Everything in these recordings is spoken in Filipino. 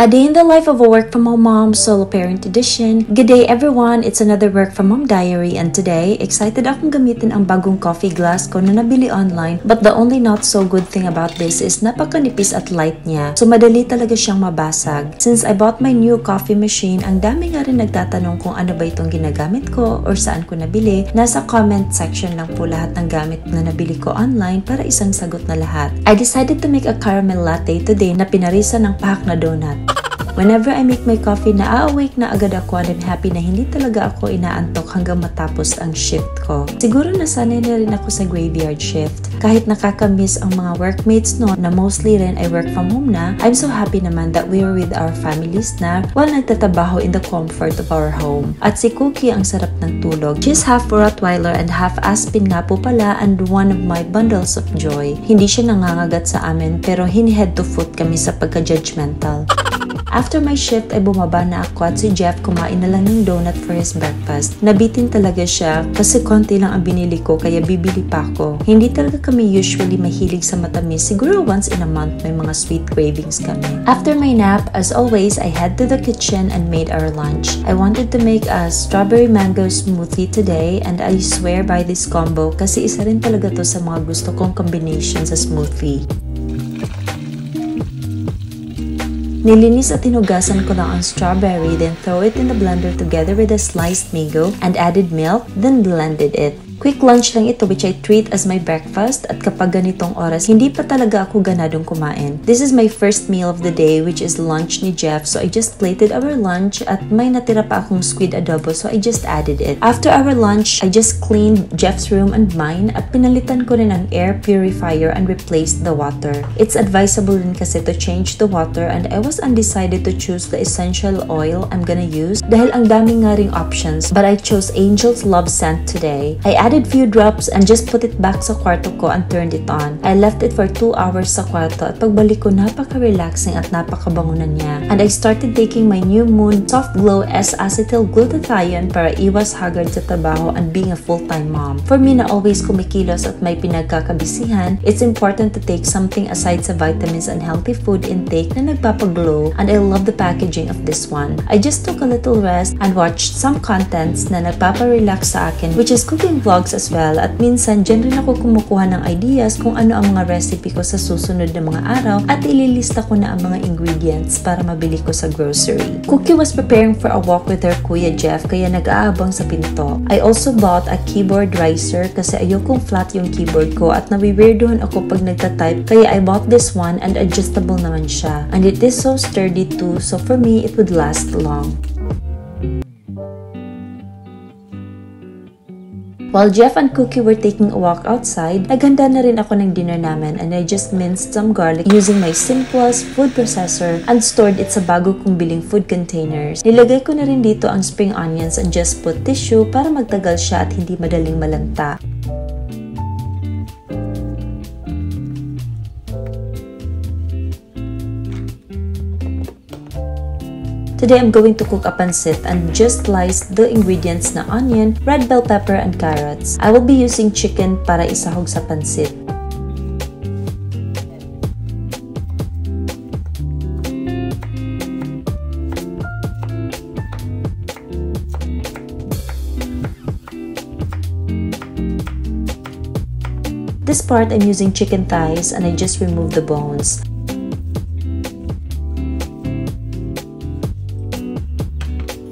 A day in the life of a work from home mom, solo parent edition. Good day everyone, it's another work from home diary, and today, excited akong gamitin ang bagong coffee glass ko na nabili online, but the only not so good thing about this is napakanipis at light niya, so madali talaga siyang mabasag. Since I bought my new coffee machine, ang dami nga rin nagtatanong kung ano ba itong ginagamit ko or saan ko nabili. Nasa comment section lang po lahat ng gamit na nabili ko online para isang sagot na lahat. I decided to make a caramel latte today na pinarisa ng pahak na donut. Whenever I make my coffee, na-awake na agad ako and I'm happy na hindi talaga ako inaantok hanggang matapos ang shift ko. Siguro nasanay na rin ako sa graveyard shift. Kahit nakakamiss ang mga workmates no, na mostly rin I work from home na, I'm so happy naman that we are with our families na while nagtatabaho in the comfort of our home. At si Cookie ang sarap ng tulog. She's half Rottweiler and half Aspin nga po pala, and one of my bundles of joy. Hindi siya nangangagat sa amin pero hini-head to foot kami sa pagka-judgmental. After my shift ay bumaba na ako at si Jeff kumain na lang ng donut for his breakfast. Nabitin talaga siya kasi konti lang ang binili ko kaya bibili pa ako. Hindi talaga kami usually mahilig sa matamis. Siguro once in a month may mga sweet cravings kami. After my nap, as always, I head to the kitchen and made our lunch. I wanted to make a strawberry mango smoothie today and I swear by this combo kasi isa rin talaga to sa mga gusto kong combination sa smoothie. Nilinis at tinugasan ko lang ang strawberry, then throw it in the blender together with a sliced mango and added milk, then blended it. Quick lunch lang ito which I treat as my breakfast, at kapag ganitong oras, hindi pa talaga ako ganadong kumain. This is my first meal of the day which is lunch ni Jeff, so I just plated our lunch at may natira pa akong squid adobo so I just added it. After our lunch, I just cleaned Jeff's room and mine at pinalitan ko rin ang air purifier and replaced the water. It's advisable din kasi to change the water and I was undecided to choose the essential oil I'm gonna use dahil ang dami nga ring options, but I chose Angel's Love Scent today. I added few drops and just put it back sa kwarto ko and turned it on. I left it for 2 hours sa kwarto at pagbalik ko napaka-relaxing at napakabango na niya. And I started taking my New Moon Soft Glow S-acetyl glutathione para iwas haggard sa trabaho and being a full-time mom. For me na always kumikilos at may pinagkakabisihan, it's important to take something aside sa vitamins and healthy food intake na nagpapaglow, and I love the packaging of this one. I just took a little rest and watched some contents na nagpapa-relax sa akin, which is cooking vlogs as well, at minsan dyan rin ako kumukuha ng ideas kung ano ang mga recipe ko sa susunod na mga araw at ililista ko na ang mga ingredients para mabili ko sa grocery. Cookie was preparing for a walk with her Kuya Jeff kaya nag-aabang sa pinto. I also bought a keyboard riser kasi ayokong flat yung keyboard ko at nawiweirdohan ako pag nagtatype, kaya I bought this one and adjustable naman siya. And it is so sturdy too, so for me it would last long. While Jeff and Cookie were taking a walk outside, naghanda na rin ako ng dinner namin and I just minced some garlic using my Simplest food processor and stored it sa bago kong biling food containers. Nilagay ko na rin dito ang spring onions and just put tissue para magtagal siya at hindi madaling malanta. Today, I'm going to cook a pancit and just slice the ingredients na onion, red bell pepper, and carrots. I will be using chicken para isahog sa pancit. This part, I'm using chicken thighs and I just remove the bones.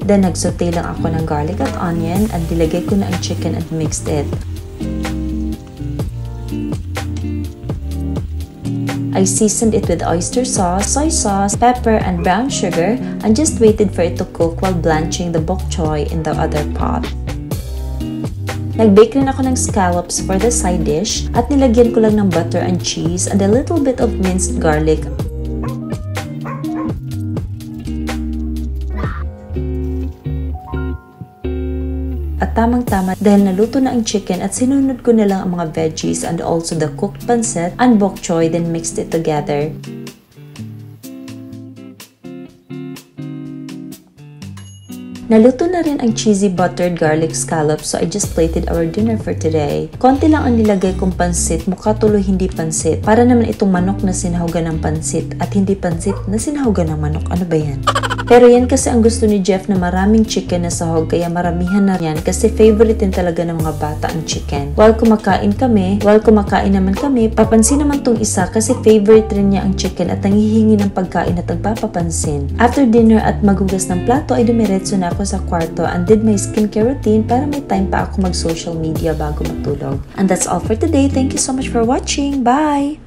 Then, nagsaute lang ako ng garlic at onion and nilagay ko na ang chicken and mixed it. I seasoned it with oyster sauce, soy sauce, pepper, and brown sugar and just waited for it to cook while blanching the bok choy in the other pot. Nag-bake rin ako ng scallops for the side dish at nilagyan ko lang ng butter and cheese and a little bit of minced garlic. At tamang-tama dahil naluto na ang chicken at sinunod ko na lang ang mga veggies and also the cooked pancit and bok choy, then mixed it together. Naluto na rin ang cheesy buttered garlic scallops, so I just plated our dinner for today. Konti lang ang nilagay kong pansit, mukha tuloy hindi pansit. Para naman itong manok na sinahugan ng pansit at hindi pansit na sinahugan ng manok. Ano ba yan? Pero yan kasi ang gusto ni Jeff na maraming chicken na sahog, kaya maramihan na yan kasi favorite din talaga ng mga bata ang chicken. While kumakain naman kami, papansin naman tong isa kasi favorite rin niya ang chicken at nangihingi ng pagkain at nagpapapansin. After dinner at maghugas ng plato ay dumiretso na ako sa kwarto and did my skincare routine para may time pa ako mag social media bago matulog. And that's all for today. Thank you so much for watching. Bye!